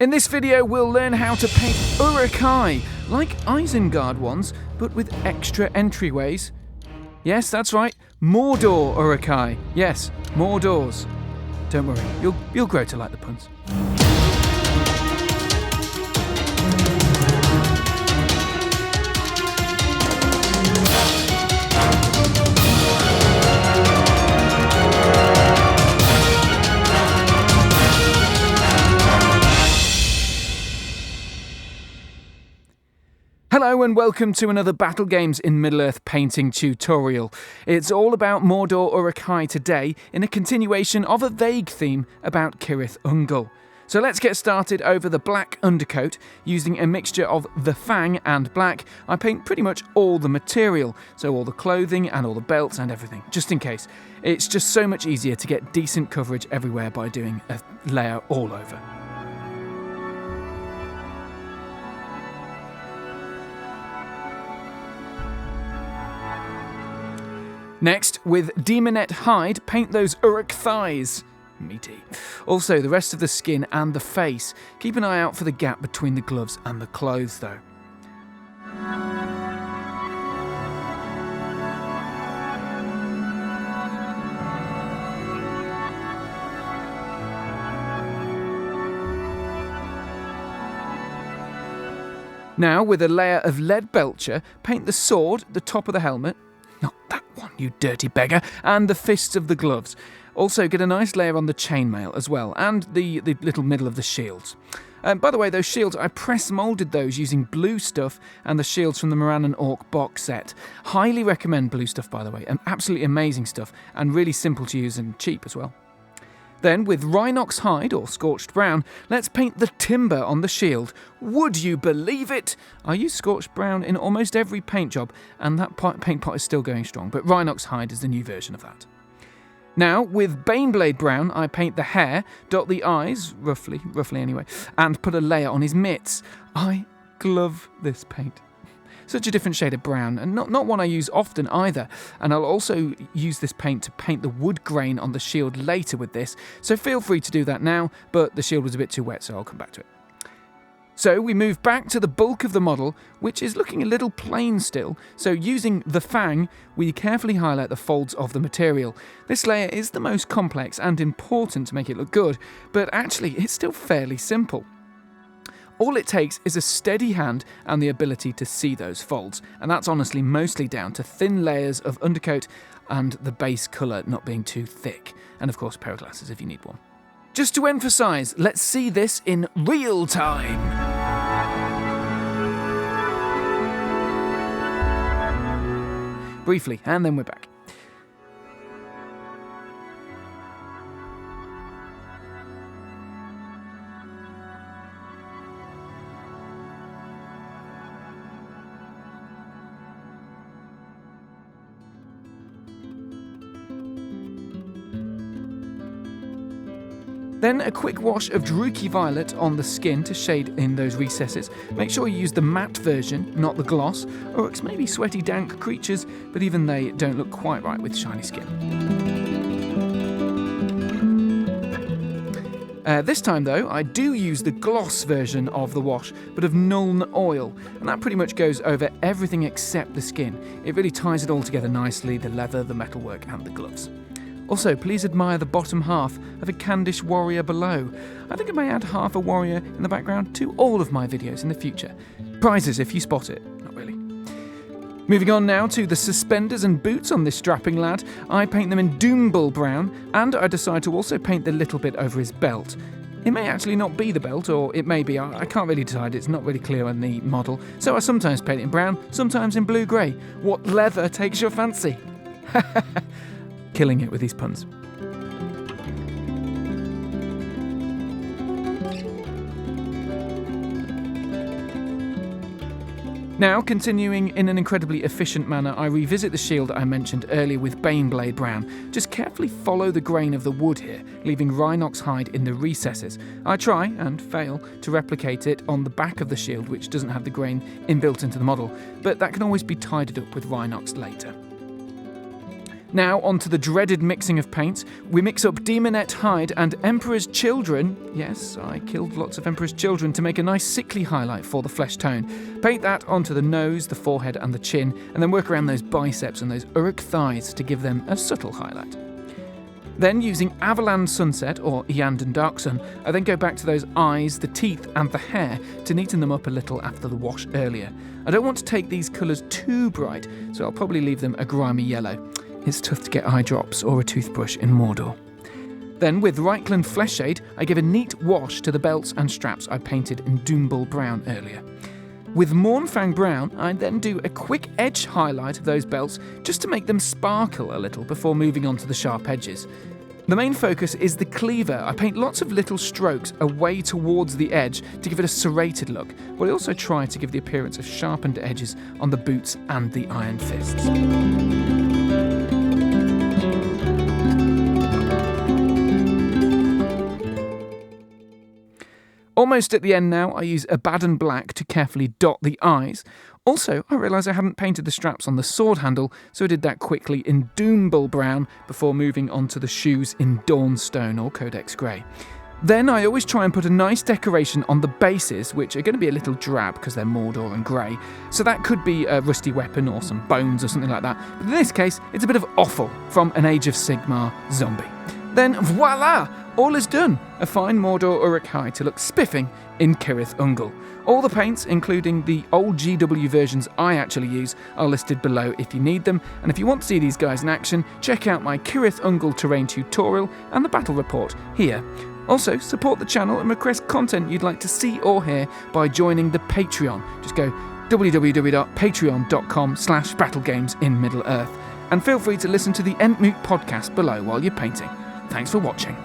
In this video, we'll learn how to paint Uruk Hai, like Isengard ones, but with extra entryways. Yes, that's right, Mordor Uruk Hai. Yes, more doors. Don't worry, you'll grow to like the puns. Hello and welcome to another Battle Games in Middle-earth painting tutorial. It's all about Mordor Uruk Hai today, in a continuation of a vague theme about Cirith Ungol. So let's get started over the black undercoat. Using a mixture of the Fang and black, I paint pretty much all the material, so all the clothing and all the belts and everything, just in case. It's just so much easier to get decent coverage everywhere by doing a layer all over. Next, with Daemonette hide, paint those Uruk thighs. Meaty. Also, the rest of the skin and the face. Keep an eye out for the gap between the gloves and the clothes, though. Now, with a layer of Leadbelcher, paint the sword, the top of the helmet, not that one, you dirty beggar, and the fists of the gloves. Also get a nice layer on the chainmail as well, and the little middle of the shields. By the way, those shields, I press moulded those using blue stuff and the shields from the Moran and Orc box set. Highly recommend blue stuff, by the way, absolutely amazing stuff, and really simple to use and cheap as well. Then, with Rhinox hide, or Scorched Brown, let's paint the timber on the shield. Would you believe it? I use Scorched Brown in almost every paint job, and that paint pot is still going strong, but Rhinox hide is the new version of that. Now, with Baneblade Brown, I paint the hair, dot the eyes, roughly anyway, and put a layer on his mitts. I love this paint. Such a different shade of brown, and not one I use often either. And I'll also use this paint to paint the wood grain on the shield later with this, so feel free to do that now, but the shield was a bit too wet, so I'll come back to it. So we move back to the bulk of the model, which is looking a little plain still, so using the Fang, we carefully highlight the folds of the material. This layer is the most complex and important to make it look good, but actually it's still fairly simple. All it takes is a steady hand and the ability to see those folds, and that's honestly mostly down to thin layers of undercoat and the base colour not being too thick, and of course a pair of glasses if you need one. Just to emphasise, let's see this in real time. Briefly, and then we're back. Then a quick wash of Druchi Violet on the skin to shade in those recesses. Make sure you use the matte version, not the gloss. Uruks may be sweaty, dank creatures, but even they don't look quite right with shiny skin. This time though, I do use the gloss version of the wash, but of Nuln Oil, and that pretty much goes over everything except the skin. It really ties it all together nicely, the leather, the metalwork and the gloves. Also, please admire the bottom half of a Candish warrior below. I think I may add half a warrior in the background to all of my videos in the future. Prizes if you spot it. Not really. Moving on now to the suspenders and boots on this strapping lad. I paint them in Doombull brown, and I decide to also paint the little bit over his belt. It may actually not be the belt, or it may be. I can't really decide. It's not really clear on the model. So I sometimes paint it in brown, sometimes in blue-grey. What leather takes your fancy? Killing it with these puns. Now, continuing in an incredibly efficient manner, I revisit the shield I mentioned earlier with Baneblade Brown. Just carefully follow the grain of the wood here, leaving Rhinox hide in the recesses. I try, and fail, to replicate it on the back of the shield, which doesn't have the grain inbuilt into the model, but that can always be tidied up with Rhinox later. Now onto the dreaded mixing of paints. We mix up Daemonette hide and Emperor's children. Yes, I killed lots of Emperor's children to make a nice sickly highlight for the flesh tone. Paint that onto the nose, the forehead and the chin, and then work around those biceps and those Uruk thighs to give them a subtle highlight. Then, using Averland Sunset, or Iyanden Darksun, I then go back to those eyes, the teeth and the hair to neaten them up a little after the wash earlier. I don't want to take these colours too bright, so I'll probably leave them a grimy yellow. It's tough to get eye drops or a toothbrush in Mordor. Then, with Reikland Fleshshade, I give a neat wash to the belts and straps I painted in Doombull Brown earlier. With Mournfang Brown, I then do a quick edge highlight of those belts just to make them sparkle a little before moving on to the sharp edges. The main focus is the cleaver. I paint lots of little strokes away towards the edge to give it a serrated look, but I also try to give the appearance of sharpened edges on the boots and the iron fists. Almost at the end now, I use Abaddon Black to carefully dot the eyes. Also, I realised I hadn't painted the straps on the sword handle, so I did that quickly in Doombull Brown before moving on to the shoes in Dawnstone or Codex Grey. Then I always try and put a nice decoration on the bases, which are going to be a little drab because they're Mordor and grey. So that could be a rusty weapon or some bones or something like that. But in this case, it's a bit of offal from an Age of Sigmar zombie. Then voila! All is done. A fine Mordor Uruk Hai to look spiffing in Cirith Ungol. All the paints, including the old GW versions I actually use, are listed below if you need them. And if you want to see these guys in action, check out my Cirith Ungol terrain tutorial and the battle report here. Also, support the channel and request content you'd like to see or hear by joining the Patreon. Just go www.patreon.com/battlegames in Middle-earth. And feel free to listen to the Entmoot podcast below while you're painting. Thanks for watching.